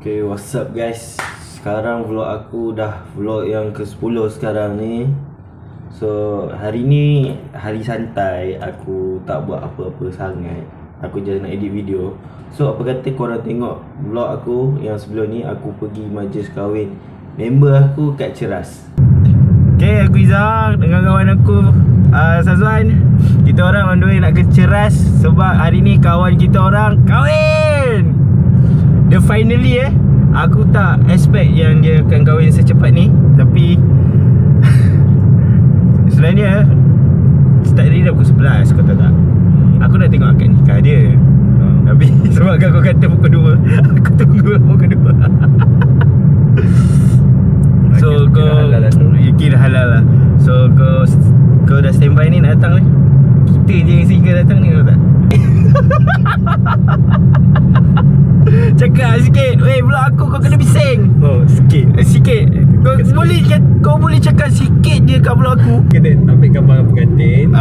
Okay, what's up guys? Sekarang vlog aku dah vlog yang ke-10 sekarang ni. So, hari ni hari santai. Aku tak buat apa-apa sangat. Aku just nak edit video. So, apa kata korang tengok vlog aku yang sebelum ni. Aku pergi majlis kahwin member aku kat Ceras. Okay, aku Izzah dengan kawan aku Sazwan. Kita orang on the way nak ke Ceras sebab hari ni kawan kita orang kahwin. Dia finally aku tak expect yang dia akan kahwin secepat ni. Tapi sebenarnya start dari dah pukul 11, kau tahu tak? Aku nak tengok akad nikah dia. Tapi sebab kau kata pukul 2, aku tunggu pukul 2. So kau kira halal lah. So kau dah standby ni nak datang ni. Kita je yang single datang ni, kau tak? Cakap sikit. Weh, vlog aku kau kena bising. Oh, sikit. Sikit. Kau boleh cakap sikit je kat vlog aku. Kena ambil gambar pengantin.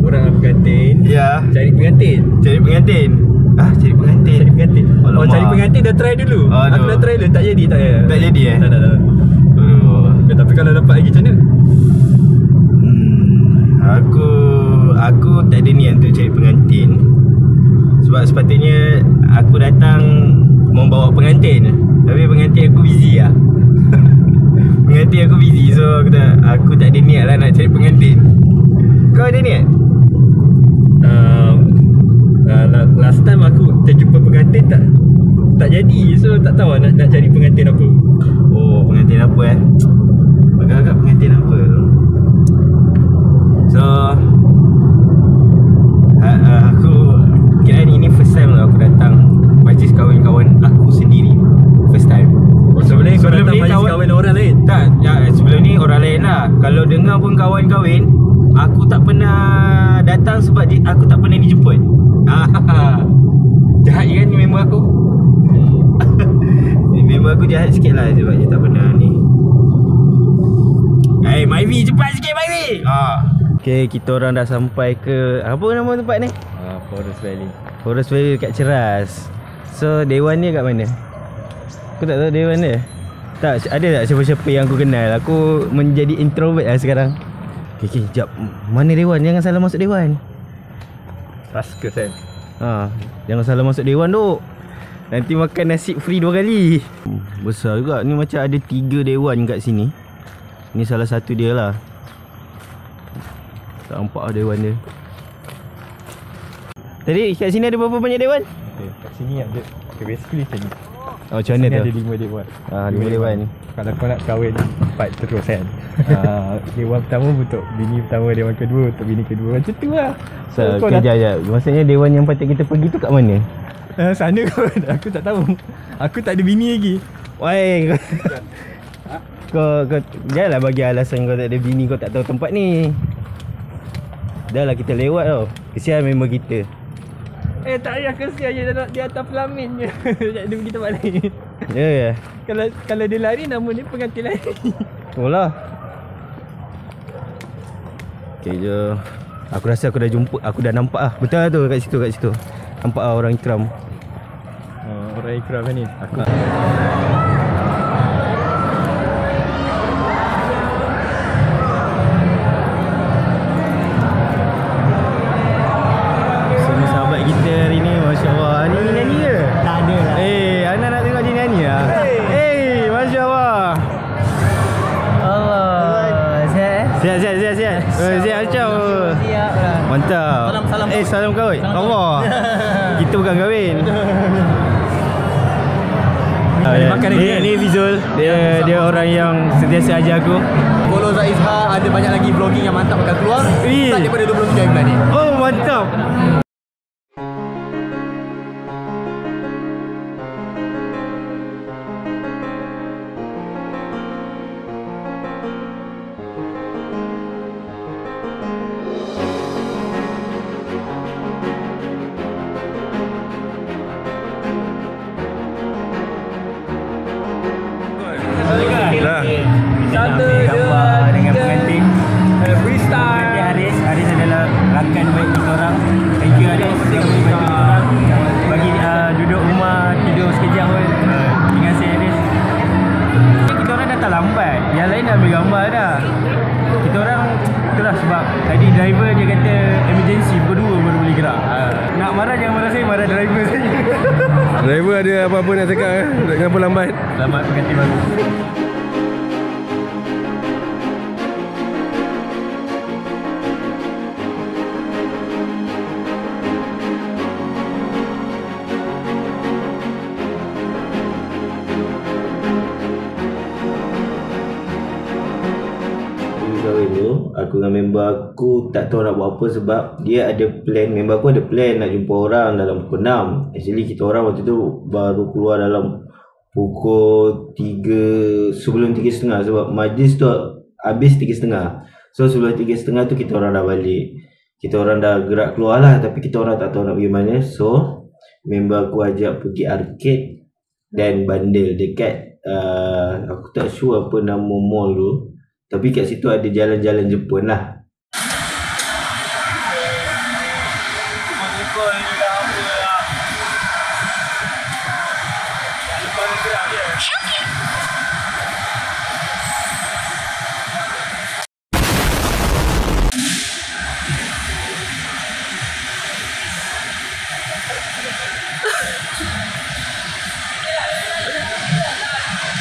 Orang pengantin. Ya. Cari pengantin. Cari pengantin. Cari pengantin. Cari pengantin. Alamak. Oh, cari pengantin dah try dulu. Aku dah try dulu. Tak jadi. Tak jadi Tak. Tapi kalau dapat lagi macam mana? Aku tak ada niat untuk cari pengantin. Sebab sepatutnya aku datang membawa pengantin. Tapi pengantin aku busy lah. Pengantin aku busy. So aku tak ada niat lah nak cari pengantin. Kau ada niat? Last time aku terjumpa pengantin tak jadi. So tak tahu nak cari pengantin apa. Oh, pengantin apa agak-agak pengantin apa. So aku kira ni first time lah aku datang majlis kahwin kawan aku sendiri. First time. Sebelum ni kau datang majlis kahwin orang lain? Tak, sebelum ni orang lain lah. Kalau dengar pun kawan kahwin, aku tak pernah datang sebab aku tak pernah dijemput. Jahat kan ni member aku. Member aku jahat sikit lah sebab dia tak pernah ni. Hey Myvi, cepat sikit Myvi. Okay, kita orang dah sampai ke apa nama tempat ni? Forest Valley. Forest Valley dekat Ceras. So dewan dia kat mana? Aku tak tahu dewan dia. Tak, ada tak siapa-siapa yang aku kenal? Aku menjadi introvert lah sekarang. Okay, sekejap. Mana dewan? Jangan salah masuk dewan. Raskas kan? Jangan salah masuk dewan tu. Nanti makan nasi free 2 kali. Besar juga. Ni macam ada 3 dewan kat sini. Ni salah satu dia lah. Tak nampak lah dewan dia. Tadi kat sini ada berapa banyak dewan? Kat sini ada. Basically macam ni. Macam mana tu? Ada 5 dewan. 5 dewan. Kalau kau nak kahwin 4 terus kan. Dewan pertama untuk bini pertama, dewan kedua untuk bini kedua. Macam tu lah. So kejap. Maksudnya dewan yang patut kita pergi tu kat mana? Sana kot. Aku tak tahu. Aku tak ada bini lagi. Woi. Kau janganlah bagi alasan kau tak ada bini, kau tak tahu tempat ni. Dah lah kita lewat tau. Kesian member kita. Tak payah kesian je dia atas pelamin je. Dia pergi tempat lain. Ya. Kalau dia lari, nama dia pengantin lain. Oh lah. Okay je. Aku rasa aku dah jumpa. Aku dah nampak lah. Betul lah tu kat situ. Nampak lah orang ikram. Orang ikram ni. Aku Siap. Siap macam. Mantap. Salam. Salam kahwin. Allah. Kita bukan kahwin. Ni Vizul. Dia orang yang sentiasa ajar aku. Follow Zaizha, ada banyak lagi vlogging yang mantap akan keluar. Start daripada 27 bulan ni. Oh, mantap. Gambar dengan pengantin. Freestyle. Haris adalah rakan baik kita orang. Thank you Rahim ada driver saja. Driver ada apa-apa nak cakap kenapa lambat? Selamat berganti baru. Kahwin tu, aku dengan member aku tak tahu nak buat apa sebab dia ada plan, member aku ada plan nak jumpa orang dalam pukul 6. Actually kita orang waktu tu baru keluar dalam pukul 3, sebelum 3.30 sebab majlis tu habis 3.30. So sebelum 3.30 tu kita orang dah balik. Kita orang dah gerak keluar lah, tapi kita orang tak tahu nak pergi mana. So member aku ajak pergi arcade dan bandel dekat aku tak sure apa nama mall tu. Tapi kat situ ada jalan-jalan Jepun lah.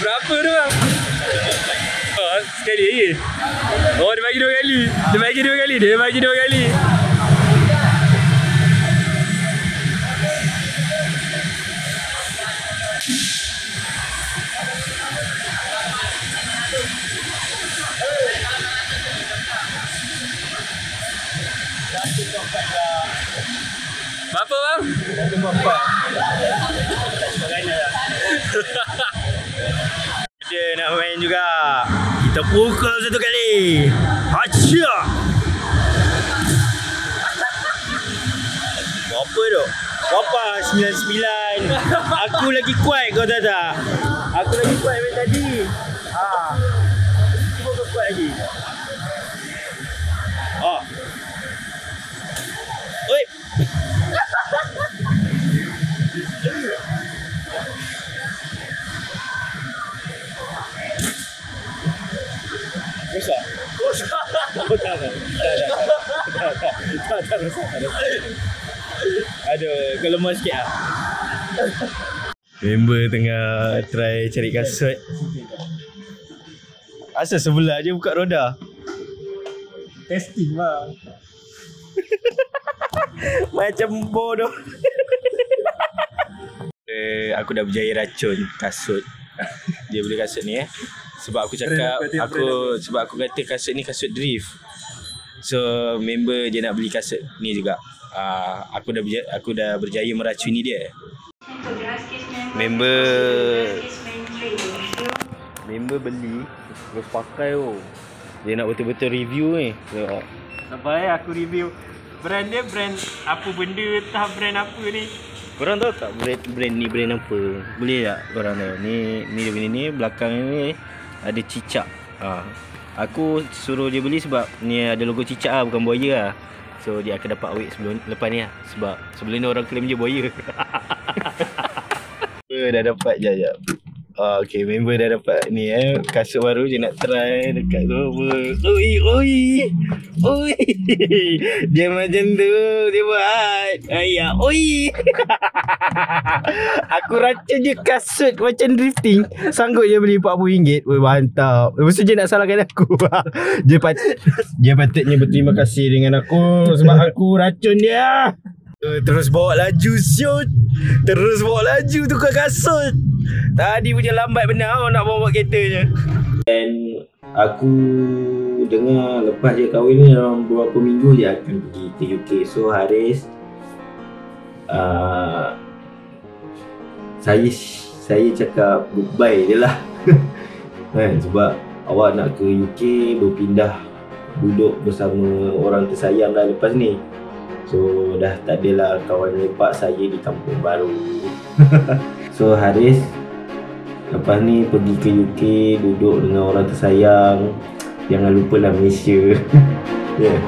Berapa tu bang? Sekali lagi. Oh dia bagi 2 kali. Dia bagi 2 kali. Dia bagi 2 kali. Berapa bang? 1.4. Dia nak main juga. Kita pukul 1 kali. Hacia. Berapa tu? Berapa? 99. Aku lagi kuat kau tahu tak? Aku lagi kuat main tadi. Cuba kau kuat lagi. Oi. Rosak. Tak rosak. Aduh, kau lemah sikit lah. Member tengah try cari kasut. Asal sebelah je buka roda. Testing bang. Macam bodoh. Aku dah berjaya racun kasut. Dia beli kasut ni sebab aku cakap sebab aku kata kasut ni kasut drift. So member dia nak beli kasut ni juga. Aku dah berjaya meracuni dia. Member beli terus pakai Dia nak betul-betul review ni. So, Sampai aku review brand dia, brand apa benda entah brand apa ni. korang tahu tak brand ni brand apa? Boleh tak korang tahu? Ni dia punya ni, belakang ni ada cicak. Aku suruh dia beli sebab ni ada logo cicak lah, bukan buaya lah. So dia akan dapat awet lepas ni lah. Sebab sebelum ni orang claim je buaya. Dah dapat jap. Okay, member dah dapat ni kasut baru je nak try dekat tu. Oi. Dia macam tu dia buat. Oi. Aku racun je kasut macam drifting. Sanggup je beli RM40. Oi, mantap. Lepas tu dia nak salahkan aku. Dia patutnya berterima kasih dengan aku sebab aku racun dia. Terus bawa laju siut. Terus bawa laju tukar kasut. Tadi punya lambat benar nak bawa keretanya. Dan aku dengar lepas dia kahwin ni dalam beberapa minggu dia akan pergi ke UK. So Haris, saya cakap goodbye je lah. Sebab awak nak ke UK, berpindah duduk bersama orang tersayang dah lepas ni. So dah tak adalah kawan lepak saya di kampung baru. So Haris lepas ni pergi ke UK, duduk dengan orang tersayang. Jangan lupalah Malaysia. Yeah.